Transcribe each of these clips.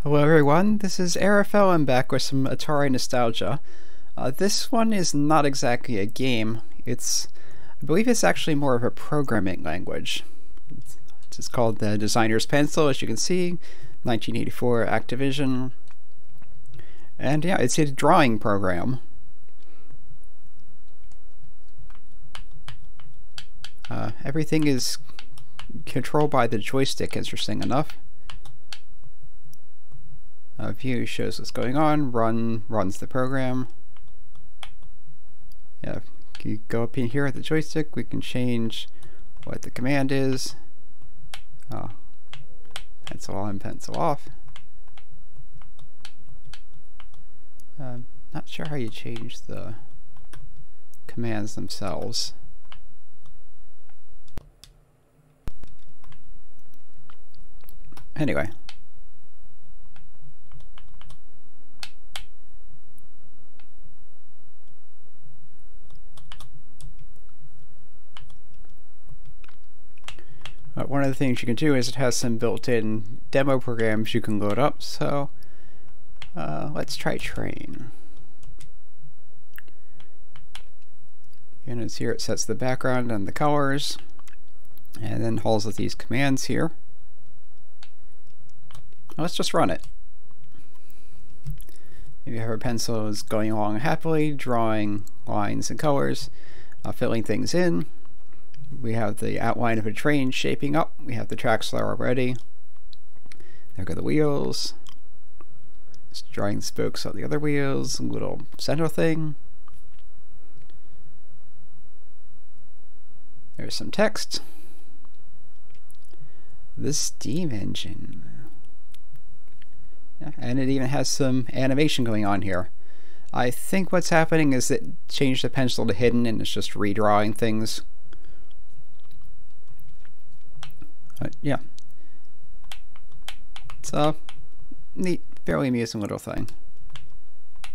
Hello everyone, this is Arafel. I'm back with some Atari nostalgia. This one is not exactly a game. I believe it's actually more of a programming language. It's called the Designer's Pencil, as you can see, 1984 Activision. And yeah, it's a drawing program. Everything is controlled by the joystick, interesting enough. View shows what's going on, runs the program. Yeah, you go up in here at the joystick, we can change what the command is. Pencil on, pencil off. Not sure how you change the commands themselves. Anyway. One of the things you can do is it has some built-in demo programs you can load up, so let's try Train. And it's here it sets the background and the colors, and then holds with these commands here. Let's just run it. You have our pencil is going along happily, drawing lines and colors, filling things in. We have the outline of a train shaping up. We have the tracks there already. There go the wheels. Just drawing the spokes on the other wheels. A little center thing. There's some text. The steam engine. Yeah, and it even has some animation going on here. I think what's happening is it changed the pencil to hidden and it's just redrawing things. Yeah, it's a neat, fairly amusing little thing.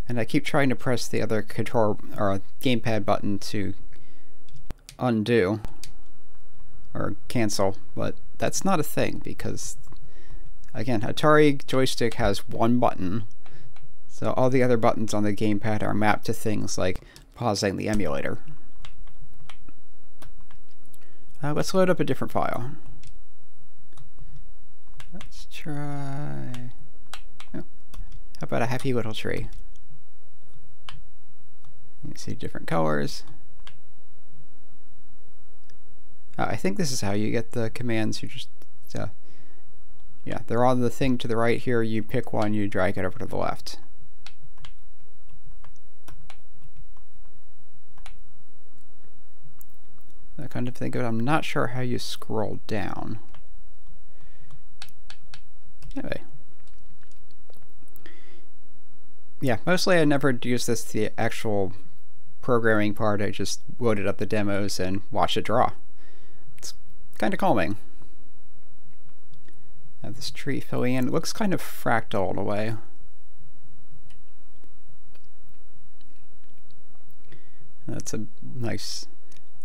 And I keep trying to press the other control or gamepad button to undo or cancel, but that's not a thing because, again, Atari joystick has one button, so all the other buttons on the gamepad are mapped to things like pausing the emulator. Let's load up a different file. Let's try... Oh, how about a happy little tree? You see different colors. I think this is how you get the commands. You just... yeah, they're on the thing to the right here. You pick one, you drag it over to the left. That kind of thing, but I'm not sure how you scroll down. Anyway. Yeah, mostly I never used this to the actual programming part. I just loaded up the demos and watched it draw. It's kind of calming. Have this tree filling in. It looks kind of fractal in a way. That's a nice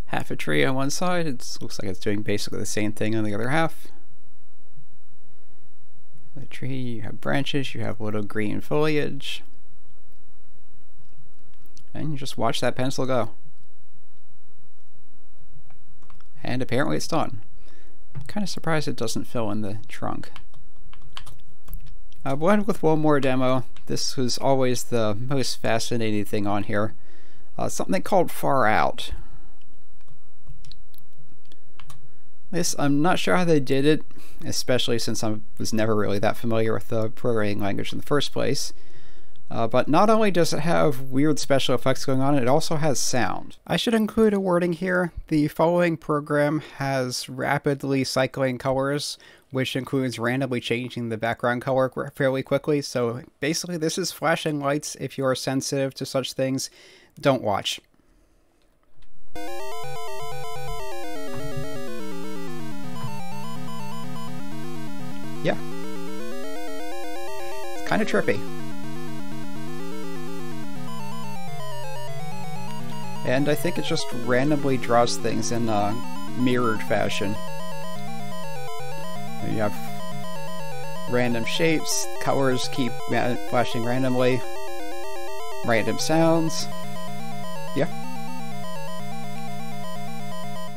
half a tree on one side. It looks like it's doing basically the same thing on the other half. The tree, you have branches, you have little green foliage, and you just watch that pencil go. And apparently it's done. I'm kind of surprised it doesn't fill in the trunk. I'll end with one more demo. This was always the most fascinating thing on here. Something called FAROUT. This, I'm not sure how they did it, especially since I was never really that familiar with the programming language in the first place. But not only does it have weird special effects going on, it also has sound. I should include a wording here. The following program has rapidly cycling colors, which includes randomly changing the background color fairly quickly. So basically this is flashing lights. If you are sensitive to such things, don't watch. Yeah. It's kind of trippy. And I think it just randomly draws things in a mirrored fashion. You have random shapes, colors keep flashing randomly, random sounds. Yeah.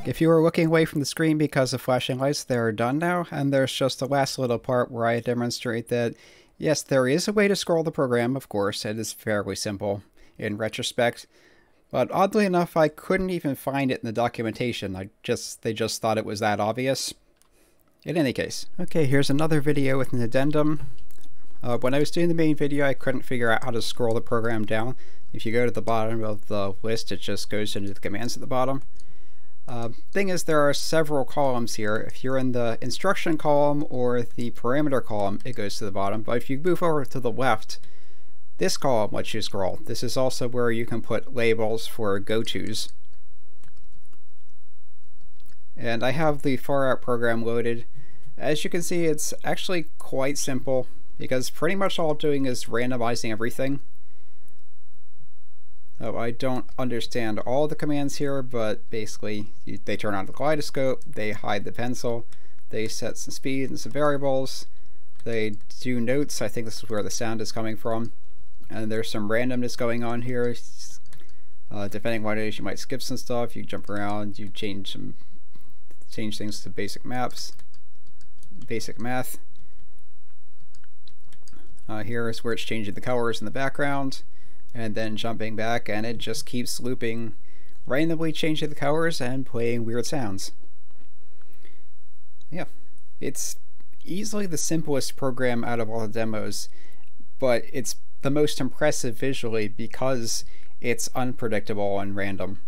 If you were looking away from the screen because of flashing lights, they're done now, and there's just the last little part where I demonstrate that, yes, there is a way to scroll the program, of course. It is fairly simple in retrospect, but oddly enough, I couldn't even find it in the documentation. They just thought it was that obvious. In any case, okay, here's another video with an addendum. When I was doing the main video, I couldn't figure out how to scroll the program down. If you go to the bottom of the list, it just goes into the commands at the bottom. Thing is, there are several columns here. If you're in the instruction column or the parameter column, it goes to the bottom. But if you move over to the left, this column lets you scroll. This is also where you can put labels for go-tos. And I have the FAROUT program loaded. As you can see, it's actually quite simple because pretty much all I'm doing is randomizing everything. So I don't understand all the commands here, but basically they turn on the kaleidoscope, they hide the pencil, they set some speed and some variables, they do notes. I think this is where the sound is coming from, and there's some randomness going on here. Depending on what it is, you might skip some stuff, you jump around, you change things to basic math. Here is where it's changing the colors in the background, and then jumping back, and it just keeps looping, randomly changing the colors and playing weird sounds. Yeah, it's easily the simplest program out of all the demos, but it's the most impressive visually because it's unpredictable and random.